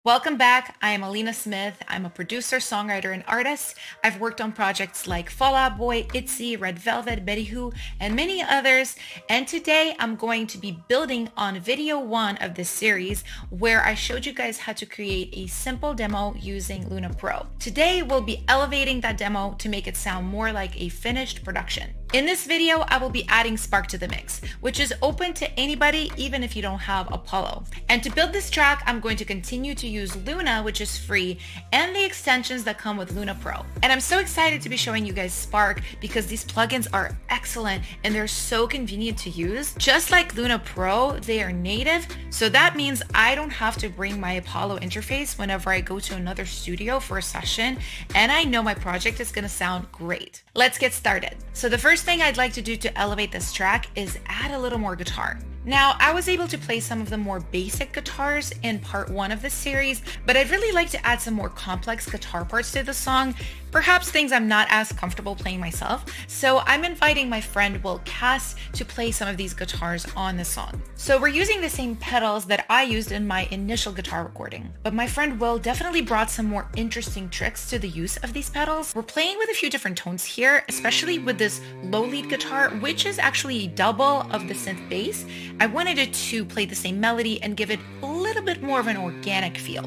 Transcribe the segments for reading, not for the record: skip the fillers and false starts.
Welcome back. I am Alina Smith. I'm a producer, songwriter, and artist. I've worked on projects like Fall Out Boy, ITZY, Red Velvet, Betty Who, and many others. And today I'm going to be building on video 1 of this series where I showed you guys how to create a simple demo using Luna Pro. Today we'll be elevating that demo to make it sound more like a finished production. In this video, I will be adding Spark to the mix, which is open to anybody, even if you don't have Apollo. And to build this track, I'm going to continue to use Luna, which is free, and the extensions that come with Luna Pro. And I'm so excited to be showing you guys Spark because these plugins are excellent and they're so convenient to use. Just like Luna Pro, they are native, so that means I don't have to bring my Apollo interface whenever I go to another studio for a session, and I know my project is gonna sound great. Let's get started. So the first thing I'd like to do to elevate this track is add a little more guitar. Now, I was able to play some of the more basic guitars in part 1 of this series, but I'd really like to add some more complex guitar parts to the song, perhaps things I'm not as comfortable playing myself. So I'm inviting my friend Will Cass to play some of these guitars on the song. So we're using the same pedals that I used in my initial guitar recording, but my friend Will definitely brought some more interesting tricks to the use of these pedals. We're playing with a few different tones here, especially with this low lead guitar, which is actually a double of the synth bass. I wanted it to play the same melody and give it a little bit more of an organic feel.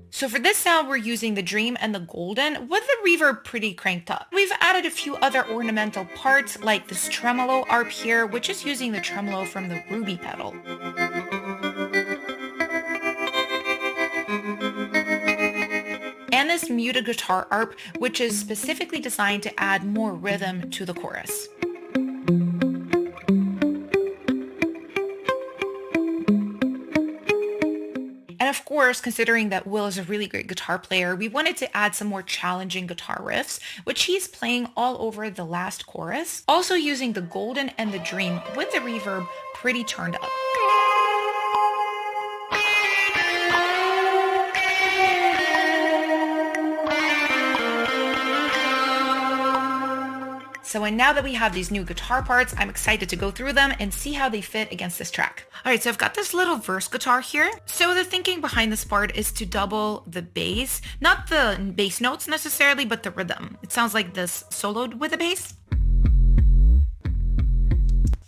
So for this sound, we're using the Dream and the Golden with the reverb pretty cranked up. We've added a few other ornamental parts like this tremolo arp here, which is using the tremolo from the Ruby pedal. And this muted guitar arp, which is specifically designed to add more rhythm to the chorus. And of course, considering that Will is a really great guitar player, we wanted to add some more challenging guitar riffs, which he's playing all over the last chorus, also using the Golden and the Dream with the reverb pretty turned up. So and now that we have these new guitar parts, I'm excited to go through them and see how they fit against this track. All right, so I've got this little verse guitar here. So the thinking behind this part is to double the bass, not the bass notes necessarily, but the rhythm. It sounds like this soloed with a bass.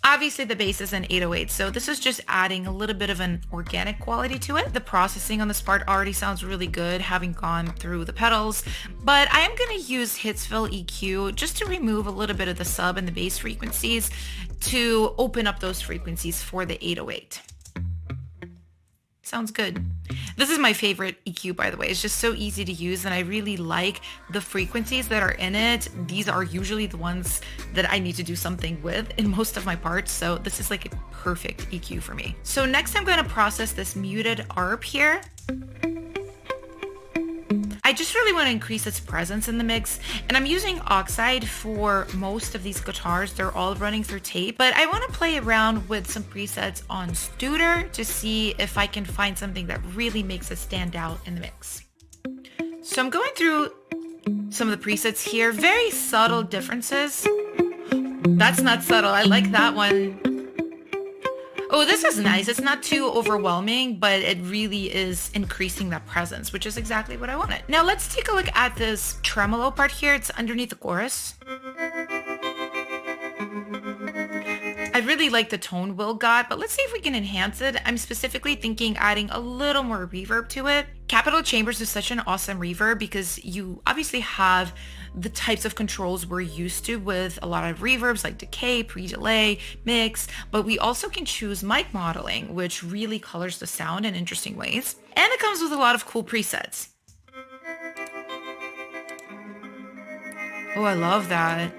Obviously the bass is an 808, so this is just adding a little bit of an organic quality to it. The processing on this part already sounds really good, having gone through the pedals, but I am going to use Hitsville EQ just to remove a little bit of the sub and the bass frequencies to open up those frequencies for the 808. Sounds good. This is my favorite EQ, by the way. It's just so easy to use, and I really like the frequencies that are in it. These are usually the ones that I need to do something with in most of my parts, so this is like a perfect EQ for me. So next I'm going to process this muted arp here. I just really want to increase its presence in the mix, and I'm using Oxide for most of these guitars. They're all running through tape, but I want to play around with some presets on Studer to see if I can find something that really makes it stand out in the mix. So I'm going through some of the presets here, very subtle differences. That's not subtle, I like that one. Oh, this is nice. It's not too overwhelming, but it really is increasing that presence, which is exactly what I wanted. Now let's take a look at this tremolo part here. It's underneath the chorus. I really like the tone Will got, but let's see if we can enhance it. I'm specifically thinking adding a little more reverb to it. Capitol Chambers is such an awesome reverb because you obviously have the types of controls we're used to with a lot of reverbs like decay, pre-delay, mix, but we also can choose mic modeling, which really colors the sound in interesting ways. And it comes with a lot of cool presets. Oh, I love that.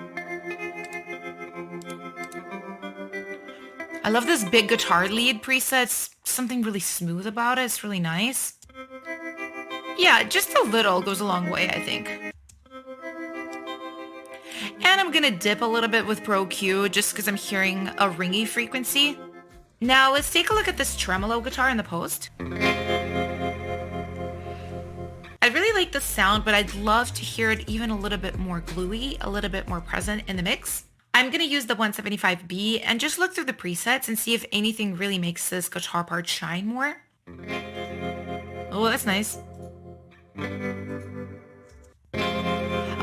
I love this big guitar lead preset. Something really smooth about it. It's really nice. Yeah, just a little goes a long way, I think. And I'm gonna dip a little bit with Pro Q just because I'm hearing a ringy frequency. Now let's take a look at this tremolo guitar in the post. I really like the sound, but I'd love to hear it even a little bit more gluey, a little bit more present in the mix. I'm going to use the 175B and just look through the presets and see if anything really makes this guitar part shine more. Oh, that's nice.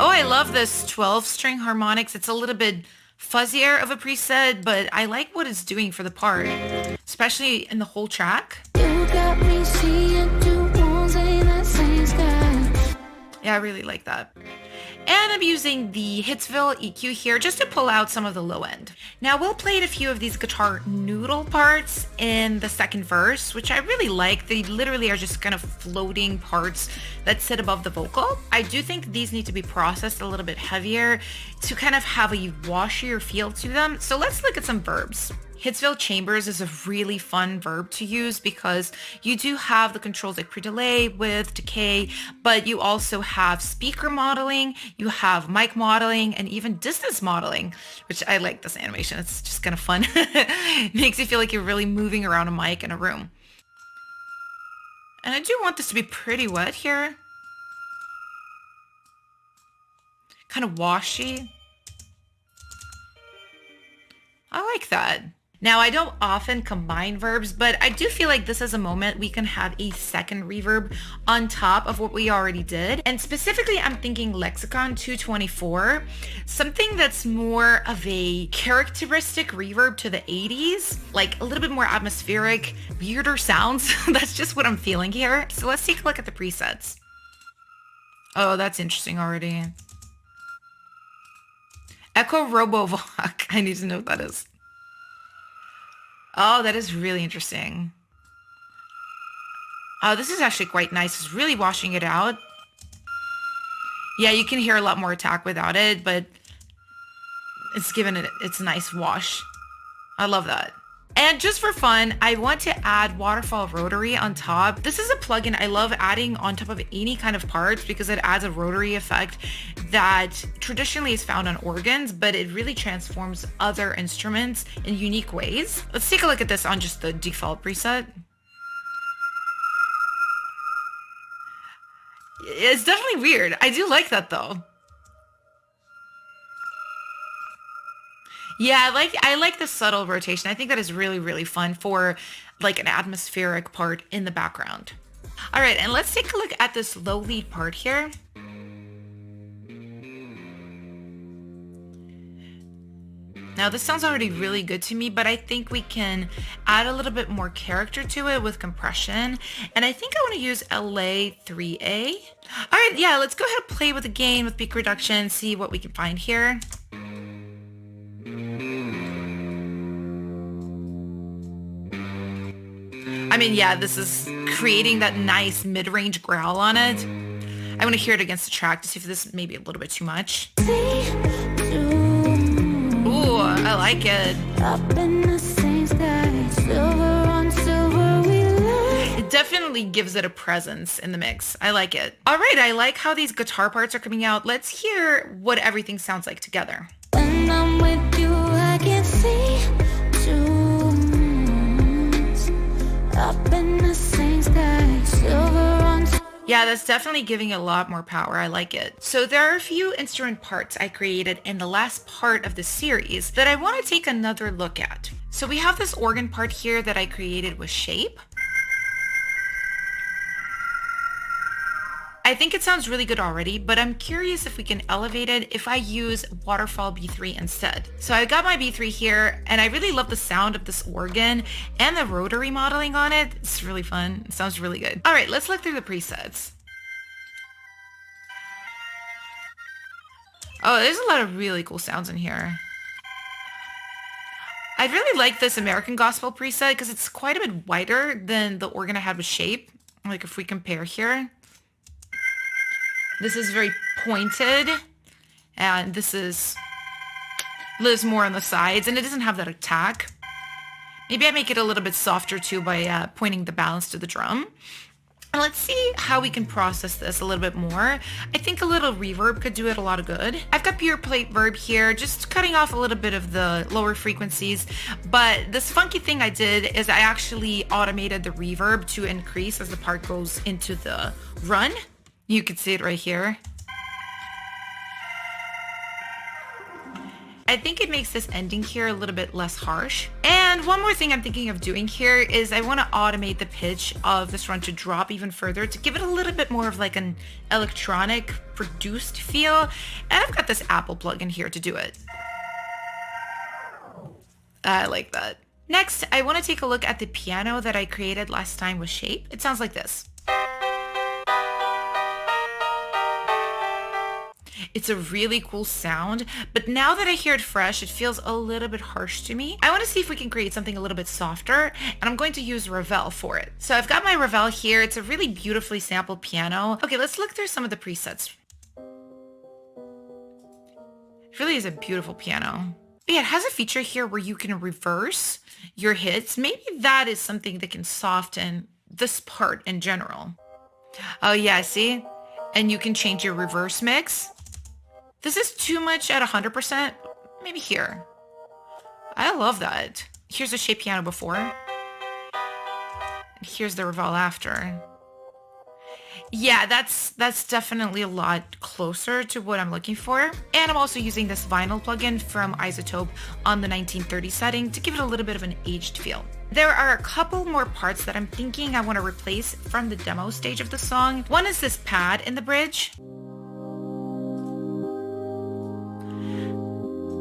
Oh, I love this 12-string harmonics. It's a little bit fuzzier of a preset, but I like what it's doing for the part, especially in the whole track. You got me seeing two walls in the same sky. Yeah, I really like that. And I'm using the Hitsville EQ here just to pull out some of the low end. Now we'll play a few of these guitar noodle parts in the second verse, which I really like. They literally are just kind of floating parts that sit above the vocal. I do think these need to be processed a little bit heavier to kind of have a washier feel to them. So let's look at some verbs. Hitsville chambers is a really fun verb to use because you do have the controls like pre-delay, width, decay, but you also have speaker modeling, you have mic modeling, and even distance modeling, which I like this animation. It's just kind of fun. It makes you feel like you're really moving around a mic in a room. And I do want this to be pretty wet here. Kind of washy. I like that. Now, I don't often combine verbs, but I do feel like this is a moment we can have a second reverb on top of what we already did. And specifically, I'm thinking Lexicon 224, something that's more of a characteristic reverb to the 80s, like a little bit more atmospheric, weirder sounds. That's just what I'm feeling here. So let's take a look at the presets. Oh, that's interesting already. Echo Robovoc. I need to know what that is. Oh, that is really interesting. Oh, this is actually quite nice. It's really washing it out. Yeah, you can hear a lot more attack without it, but it's given it its nice wash. I love that. And just for fun, I want to add Waterfall Rotary on top. This is a plugin I love adding on top of any kind of parts because it adds a rotary effect that traditionally is found on organs, but it really transforms other instruments in unique ways. Let's take a look at this on just the default preset. It's definitely weird. I do like that though. Yeah, I like the subtle rotation. I think that is really, really fun for like an atmospheric part in the background. All right, and let's take a look at this low lead part here. Now this sounds already really good to me, but I think we can add a little bit more character to it with compression. And I think I want to use LA 3A. All right, yeah, let's go ahead and play with the gain, with peak reduction, see what we can find here. I mean, yeah, this is creating that nice mid-range growl on it. I want to hear it against the track to see if this may be a little bit too much. Ooh, I like it. It definitely gives it a presence in the mix. I like it. All right, I like how these guitar parts are coming out. Let's hear what everything sounds like together. When I'm with you, I can see up in the same sky, silver on. Yeah, that's definitely giving it a lot more power. I like it. So there are a few instrument parts I created in the last part of the series that I want to take another look at. So we have this organ part here that I created with Shape. I think it sounds really good already, but I'm curious if we can elevate it if I use Waterfall B3 instead. So I got my B3 here, and I really love the sound of this organ and the rotary modeling on it. It's really fun. It sounds really good. All right, let's look through the presets. Oh, there's a lot of really cool sounds in here. I really like this American Gospel preset because it's quite a bit wider than the organ I had with Shape. Like if we compare here. This is very pointed, and this lives more on the sides, and it doesn't have that attack. Maybe I make it a little bit softer too by pointing the balance to the drum. And let's see how we can process this a little bit more. I think a little reverb could do it a lot of good. I've got pure plate verb here, just cutting off a little bit of the lower frequencies. But this funky thing I did is I actually automated the reverb to increase as the part goes into the run. You can see it right here. I think it makes this ending here a little bit less harsh. And one more thing I'm thinking of doing here is I want to automate the pitch of this run to drop even further to give it a little bit more of like an electronic produced feel. And I've got this Apple plugin here to do it. I like that. Next, I want to take a look at the piano that I created last time with Shape. It sounds like this. It's a really cool sound, but now that I hear it fresh, it feels a little bit harsh to me. I want to see if we can create something a little bit softer, and I'm going to use Ravel for it. So I've got my Ravel here. It's a really beautifully sampled piano. Okay, let's look through some of the presets. It really is a beautiful piano. But yeah, it has a feature here where you can reverse your hits. Maybe that is something that can soften this part in general. Oh yeah, see? And you can change your reverse mix. This is too much at 100%. Maybe here. I love that. Here's a Shape piano before. And here's the Ravel after. Yeah, that's definitely a lot closer to what I'm looking for. And I'm also using this vinyl plugin from Isotope on the 1930 setting to give it a little bit of an aged feel. There are a couple more parts that I'm thinking I want to replace from the demo stage of the song. One is this pad in the bridge.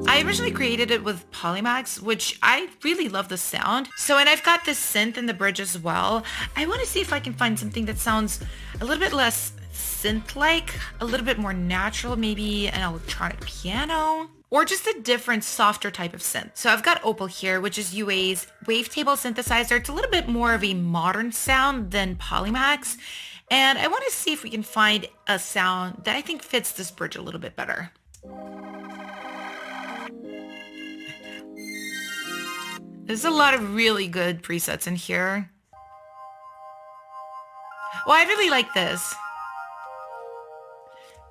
I originally created it with Polymax, which I really love the sound. So, and I've got this synth in the bridge as well. I want to see if I can find something that sounds a little bit less synth-like, a little bit more natural, maybe an electronic piano, or just a different, softer type of synth. So I've got Opal here, which is UA's wavetable synthesizer. It's a little bit more of a modern sound than Polymax. And I want to see if we can find a sound that I think fits this bridge a little bit better. There's a lot of really good presets in here. Well, I really like this.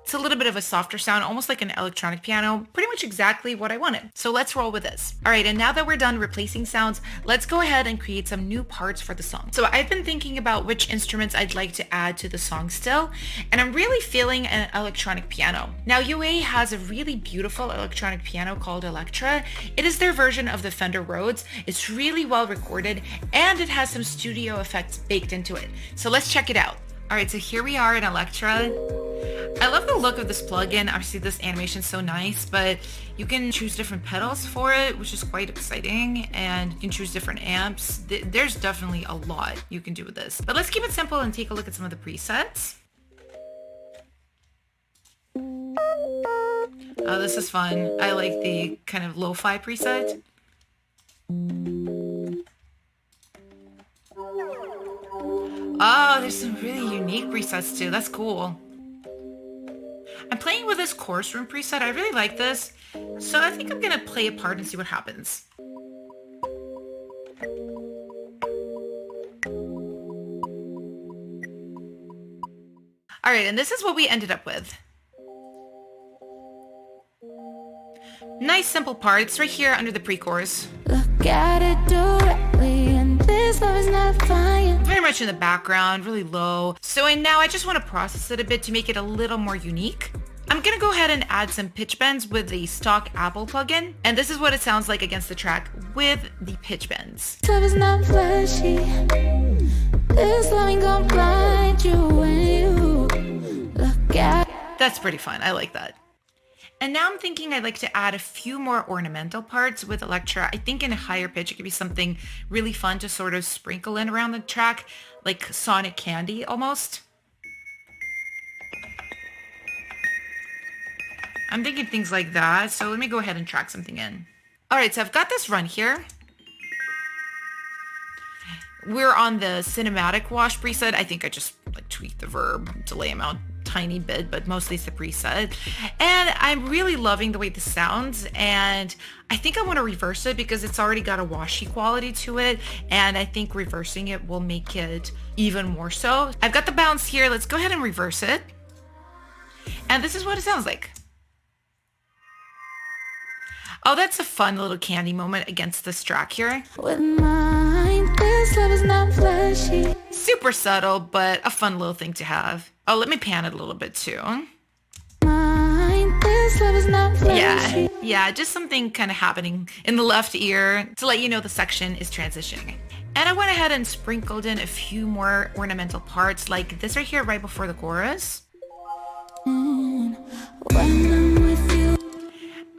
It's a little bit of a softer sound, almost like an electronic piano, pretty much exactly what I wanted. So let's roll with this. All right, and now that we're done replacing sounds, let's go ahead and create some new parts for the song. So I've been thinking about which instruments I'd like to add to the song still, and I'm really feeling an electronic piano. Now UA has a really beautiful electronic piano called Electra. It is their version of the Fender Rhodes. It's really well recorded, and it has some studio effects baked into it. So let's check it out. All right, so here we are in Electra. I love the look of this plugin. Obviously, this animation is so nice, but you can choose different pedals for it, which is quite exciting, and you can choose different amps. There's definitely a lot you can do with this. But let's keep it simple and take a look at some of the presets. Oh, this is fun. I like the kind of lo-fi preset. Oh, there's some really unique presets too. That's cool. I'm playing with this chorus room preset. I really like this. So I think I'm going to play a part and see what happens. All right, and this is what we ended up with. Nice simple part. It's right here under the pre-chorus. Look at it directly, and this love is not fine. Very much in the background, really low. So and now I just want to process it a bit to make it a little more unique. I'm going to go ahead and add some pitch bends with the stock Apple plugin. And this is what it sounds like against the track with the pitch bends. Love is not flashy. This love ain't gonna blind you when you look at. That's pretty fun. I like that. And now I'm thinking I'd like to add a few more ornamental parts with Electra. I think in a higher pitch, it could be something really fun to sort of sprinkle in around the track, like Sonic Candy almost. I'm thinking things like that. So let me go ahead and track something in. All right, so I've got this run here. We're on the cinematic wash preset. I think I just like tweaked the verb delay amount tiny bit, but mostly it's the preset. And I'm really loving the way this sounds, and I think I want to reverse it because it's already got a washy quality to it, and I think reversing it will make it even more so. I've got the bounce here. Let's go ahead and reverse it. And this is what it sounds like. Oh, that's a fun little candy moment against this track here. With mine, this love is not flashy. Super subtle, but a fun little thing to have. Oh, let me pan it a little bit too. Mine, this Yeah, just something kind of happening in the left ear to let you know the section is transitioning. And I went ahead and sprinkled in a few more ornamental parts like this right here right before the chorus.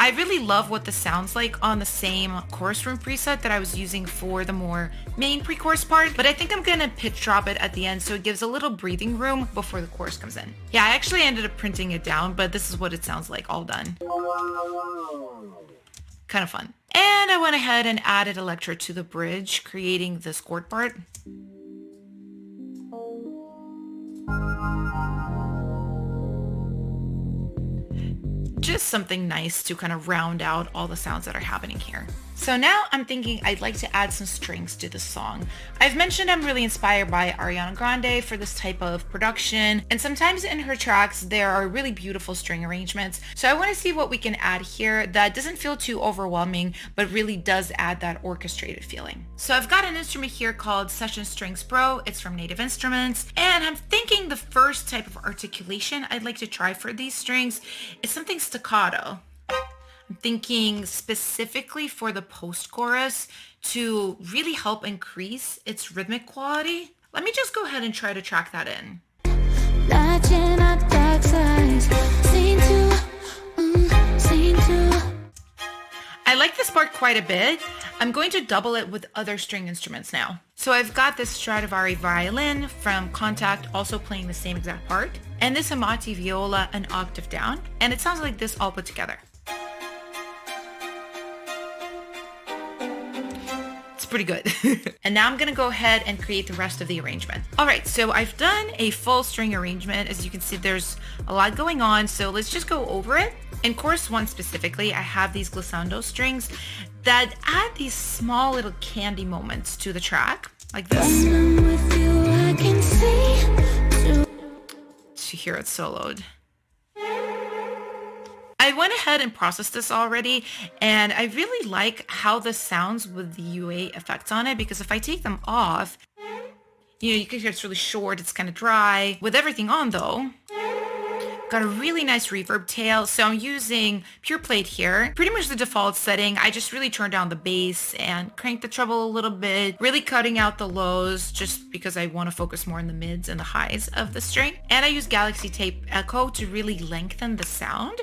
I really love what this sounds like on the same chorus room preset that I was using for the more main pre-chorus part, but I think I'm gonna pitch drop it at the end so it gives a little breathing room before the chorus comes in. Yeah, I actually ended up printing it down, but this is what it sounds like all done. Kind of fun. And I went ahead and added electro to the bridge, creating this chord part. Just something nice to kind of round out all the sounds that are happening here. So now I'm thinking I'd like to add some strings to this song. I've mentioned I'm really inspired by Ariana Grande for this type of production, and sometimes in her tracks there are really beautiful string arrangements. So I want to see what we can add here that doesn't feel too overwhelming, but really does add that orchestrated feeling. So I've got an instrument here called Session Strings Pro. It's from Native Instruments, and I'm thinking the first type of articulation I'd like to try for these strings is something staccato. I'm thinking specifically for the post-chorus to really help increase its rhythmic quality. Let me just go ahead and try to track that in. I like this part quite a bit. I'm going to double it with other string instruments now. So I've got this Stradivari violin from Contact also playing the same exact part, and this Amati viola an octave down, and it sounds like this all put together. Pretty good. And now I'm gonna go ahead and create the rest of the arrangement. All right, so I've done a full string arrangement. As you can see, there's a lot going on, so let's just go over it. In chorus 1 specifically, I have these glissando strings that add these small little candy moments to the track, like this. To hear it soloed. I went ahead and processed this already, and I really like how this sounds with the UA effects on it, because if I take them off, you can hear it's really short, it's kind of dry. With everything on though, got a really nice reverb tail. So I'm using pure plate here, pretty much the default setting. I just really turned down the bass and cranked the treble a little bit, really cutting out the lows just because I want to focus more on the mids and the highs of the string. And I use Galaxy Tape Echo to really lengthen the sound.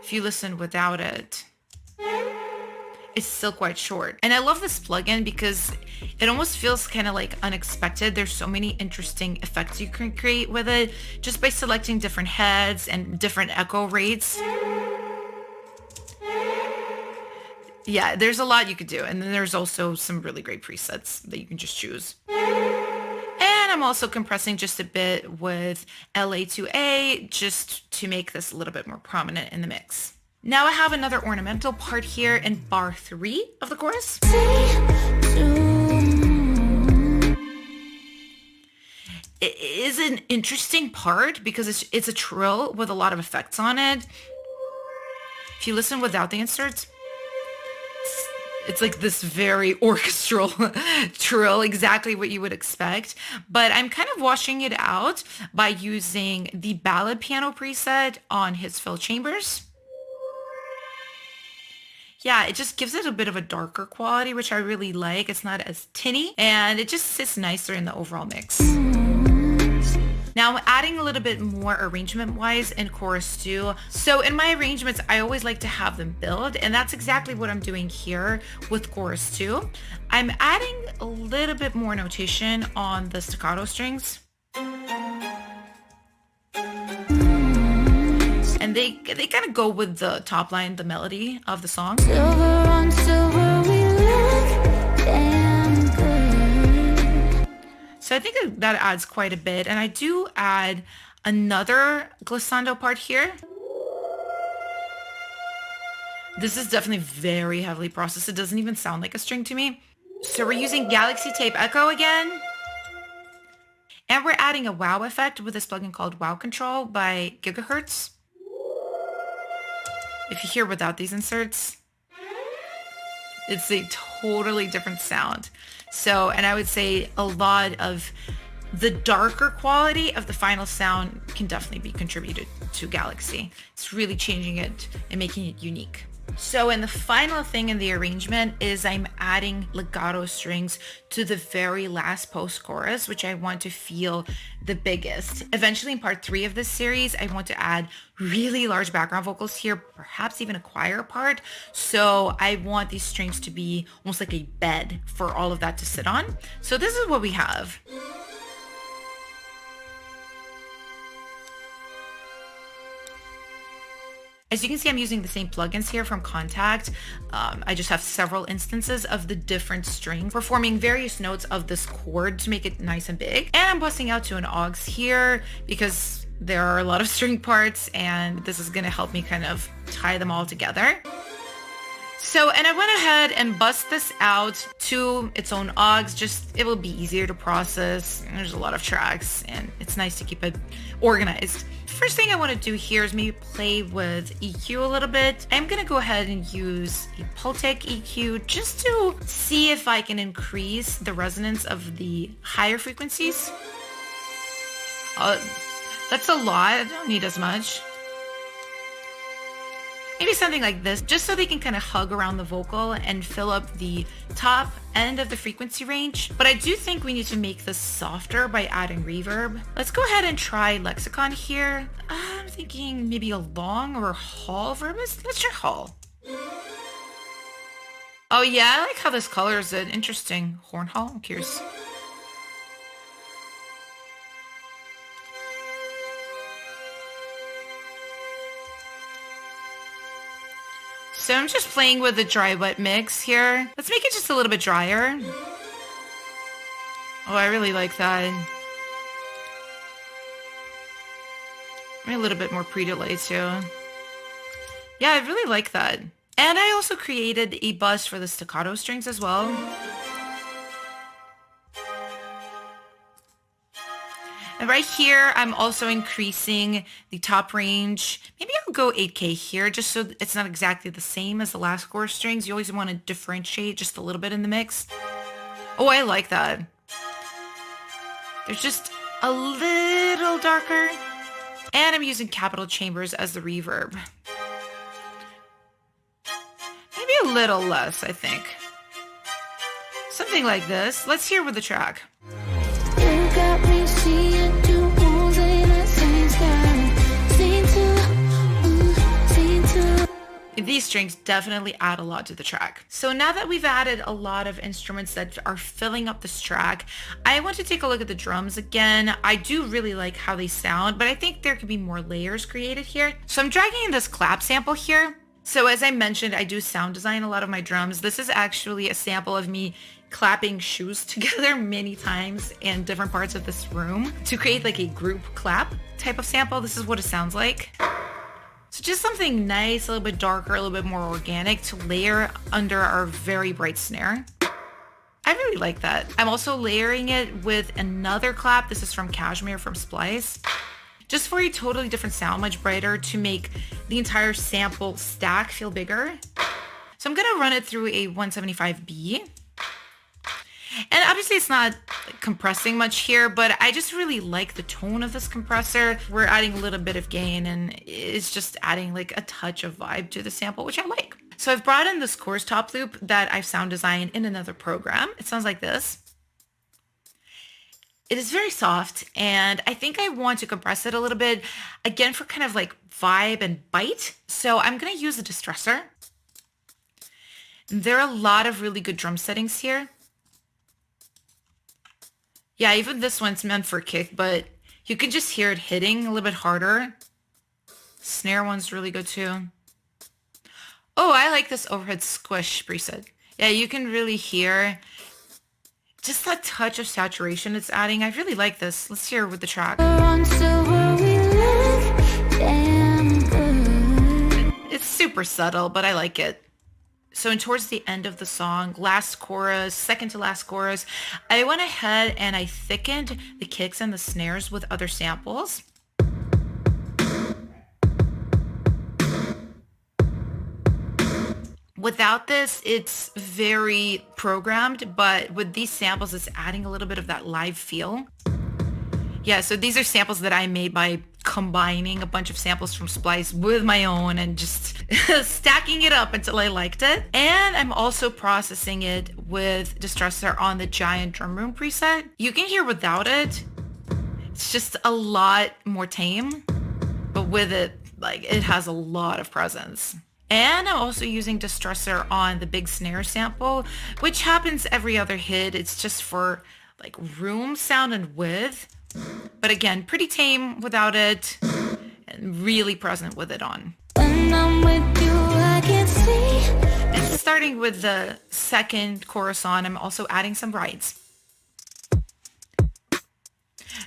If you listen without it, it's still quite short. And I love this plugin because it almost feels kind of like unexpected. There's so many interesting effects you can create with it just by selecting different heads and different echo rates. Yeah, there's a lot you could do. And then there's also some really great presets that you can just choose. And I'm also compressing just a bit with LA2A just to make this a little bit more prominent in the mix. Now I have another ornamental part here in bar 3 of the chorus. It is an interesting part because it's a trill with a lot of effects on it. If you listen without the inserts, it's like this very orchestral trill, exactly what you would expect. But I'm kind of washing it out by using the ballad piano preset on his fill chambers. Yeah, it just gives it a bit of a darker quality, which I really like. It's not as tinny, and it just sits nicer in the overall mix. Now I'm adding a little bit more arrangement-wise in chorus 2. So in my arrangements, I always like to have them build, and that's exactly what I'm doing here with chorus 2. I'm adding a little bit more notation on the staccato strings. And they kind of go with the top line, the melody of the song. Silver on silver we look damn good. So I think that adds quite a bit. And I do add another glissando part here. This is definitely very heavily processed. It doesn't even sound like a string to me. So we're using Galaxy Tape Echo again. And we're adding a wow effect with this plugin called Wow Control by Gigahertz. If you hear without these inserts, it's a totally different sound. So, and I would say a lot of the darker quality of the final sound can definitely be contributed to Galaxy. It's really changing it and making it unique. So, and the final thing in the arrangement is I'm adding legato strings to the very last post-chorus, which I want to feel the biggest. Eventually in part 3 of this series, I want to add really large background vocals here, perhaps even a choir part. So I want these strings to be almost like a bed for all of that to sit on. So this is what we have. As you can see, I'm using the same plugins here from Contact. I just have several instances of the different strings performing various notes of this chord to make it nice and big. And I'm busting out to an aux here because there are a lot of string parts and this is gonna help me kind of tie them all together. So, and I went ahead and bust this out to its own aux, just it will be easier to process. There's a lot of tracks and it's nice to keep it organized. First thing I want to do here is maybe play with EQ a little bit. I'm going to go ahead and use a Pultec EQ just to see if I can increase the resonance of the higher frequencies. That's a lot. I don't need as much. Maybe something like this, just so they can kind of hug around the vocal and fill up the top end of the frequency range. But I do think we need to make this softer by adding reverb. Let's go ahead and try lexicon here. I'm thinking maybe a long or a hall verb. Let's try hall. Oh yeah, I like how this colors it. Interesting. Horn hall, I'm curious. So I'm just playing with the dry wet mix here. Let's make it just a little bit drier. Oh, I really like that. Maybe a little bit more pre-delay too. Yeah, I really like that. And I also created a bus for the staccato strings as well. And right here, I'm also increasing the top range. Maybe I'll go 8K here just so it's not exactly the same as the last chorus strings. You always want to differentiate just a little bit in the mix. Oh, I like that. There's just a little darker. And I'm using capital chambers as the reverb. Maybe a little less, I think. Something like this. Let's hear with the track. You got me seeing two pools in the same sky. These strings definitely add a lot to the track. So now that we've added a lot of instruments that are filling up this track, I want to take a look at the drums again. I do really like how they sound, but I think there could be more layers created here. So I'm dragging in this clap sample here. So as I mentioned, I do sound design a lot of my drums. This is actually a sample of me clapping shoes together many times in different parts of this room to create like a group clap type of sample. This is what it sounds like. So just something nice, a little bit darker, a little bit more organic to layer under our very bright snare. I really like that. I'm also layering it with another clap. This is from Cashmere from Splice. Just for a totally different sound, much brighter to make the entire sample stack feel bigger. So I'm gonna run it through a 175B. And obviously it's not compressing much here, but I just really like the tone of this compressor. We're adding a little bit of gain and it's just adding like a touch of vibe to the sample, which I like. So I've brought in this chorus top loop that I've sound designed in another program. It sounds like this. It is very soft and I think I want to compress it a little bit, again, for kind of like vibe and bite. So I'm gonna use a distressor. There are a lot of really good drum settings here. Yeah, even this one's meant for kick, but you can just hear it hitting a little bit harder. Snare one's really good too. Oh, I like this overhead squish preset. Yeah, you can really hear just that touch of saturation it's adding. I really like this. Let's hear it with the track. It's super subtle, but I like it. So towards the end of the song, last chorus, second to last chorus, I went ahead and I thickened the kicks and the snares with other samples. Without this, it's very programmed, but with these samples, it's adding a little bit of that live feel. Yeah, so these are samples that I made by combining a bunch of samples from Splice with my own and just stacking it up until I liked it. And I'm also processing it with Distressor on the giant drum room preset. You can hear without it, it's just a lot more tame, but with it, like, it has a lot of presence. And I'm also using Distressor on the big snare sample, which happens every other hit. It's just for like room, sound, and width. But again, pretty tame without it and really present with it on. When I'm with you, I can see. And starting with the second chorus on, I'm also adding some rides.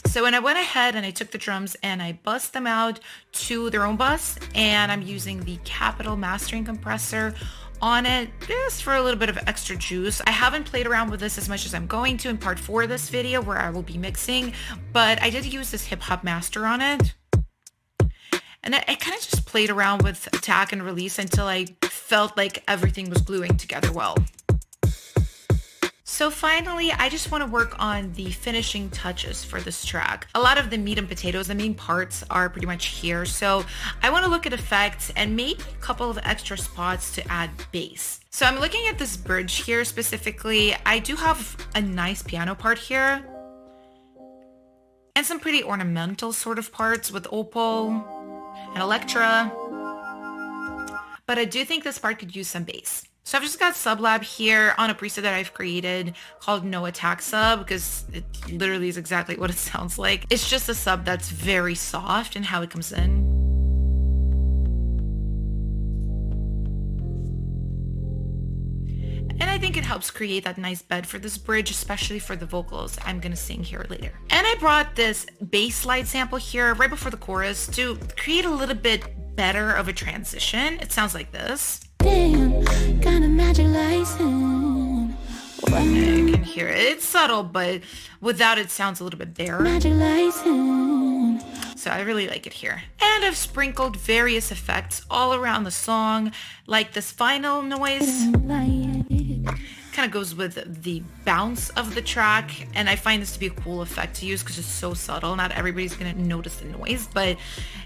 So when I went ahead and I took the drums and I bussed them out to their own bus, and I'm using the Capital mastering compressor on it just for a little bit of extra juice. I haven't played around with this as much as I'm going to in part 4 of this video where I will be mixing, but I did use this hip hop master on it. And I kind of just played around with attack and release until I felt like everything was gluing together well. So finally, I just want to work on the finishing touches for this track. A lot of the meat and potatoes, the main parts, are pretty much here. So I want to look at effects and maybe a couple of extra spots to add bass. So I'm looking at this bridge here specifically. I do have a nice piano part here and some pretty ornamental sort of parts with Opal and Electra. But I do think this part could use some bass. So I've just got Sublab here on a preset that I've created called No Attack Sub, because it literally is exactly what it sounds like. It's just a sub that's very soft in how it comes in. And I think it helps create that nice bed for this bridge, especially for the vocals I'm gonna sing here later. And I brought this bass slide sample here right before the chorus to create a little bit better of a transition. It sounds like this. Damn, kind of magic license. You can hear it. It's subtle, but without it sounds a little bit bare. Magic license. So I really like it here. And I've sprinkled various effects all around the song, like this final noise. Kind of goes with the bounce of the track, and I find this to be a cool effect to use because it's so subtle. Not everybody's gonna notice the noise, but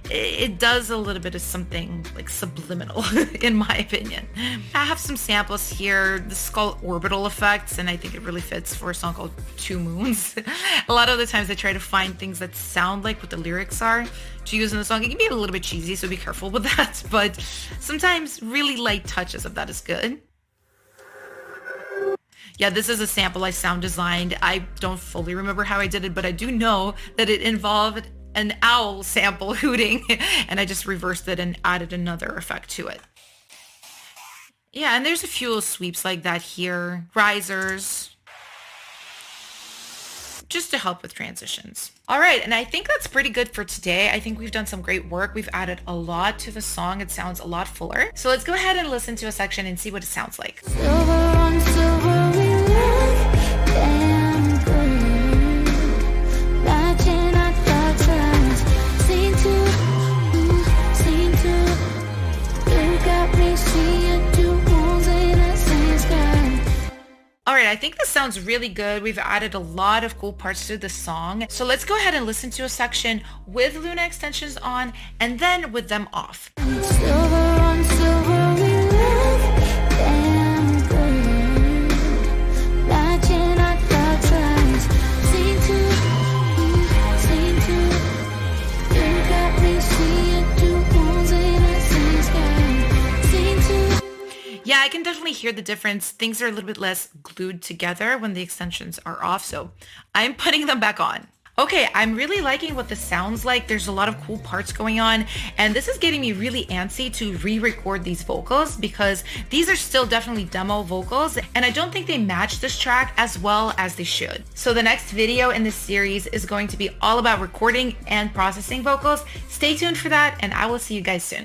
it does a little bit of something like subliminal in my opinion. I have some samples here. This is called orbital effects, and I think it really fits for a song called Two Moons. A lot of the times I try to find things that sound like what the lyrics are to use in the song. It can be a little bit cheesy, so be careful with that, but sometimes really light touches of that is good. Yeah, this is a sample I sound designed. I don't fully remember how I did it, but I do know that it involved an owl sample hooting, and I just reversed it and added another effect to it. Yeah, and there's a few sweeps like that here. Risers. Just to help with transitions. All right, and I think that's pretty good for today. I think we've done some great work. We've added a lot to the song. It sounds a lot fuller. So let's go ahead and listen to a section and see what it sounds like. Silver on silver, we love damn good. Matching our thoughts, scene two. You got me seeing two moons in the same sky. All right, I think this sounds really good. We've added a lot of cool parts to the song. So let's go ahead and listen to a section with Luna extensions on and then with them off. Silver on silver, we love damn good. Matching our thoughts, scene two. You got me seeing two moons in the same sky. Scene two. Yeah, I can definitely hear the difference. Things are a little bit less glued together when the extensions are off, so I'm putting them back on. Okay, I'm really liking what this sounds like. There's a lot of cool parts going on, and this is getting me really antsy to re-record these vocals because these are still definitely demo vocals, and I don't think they match this track as well as they should. So the next video in this series is going to be all about recording and processing vocals. Stay tuned for that, and I will see you guys soon.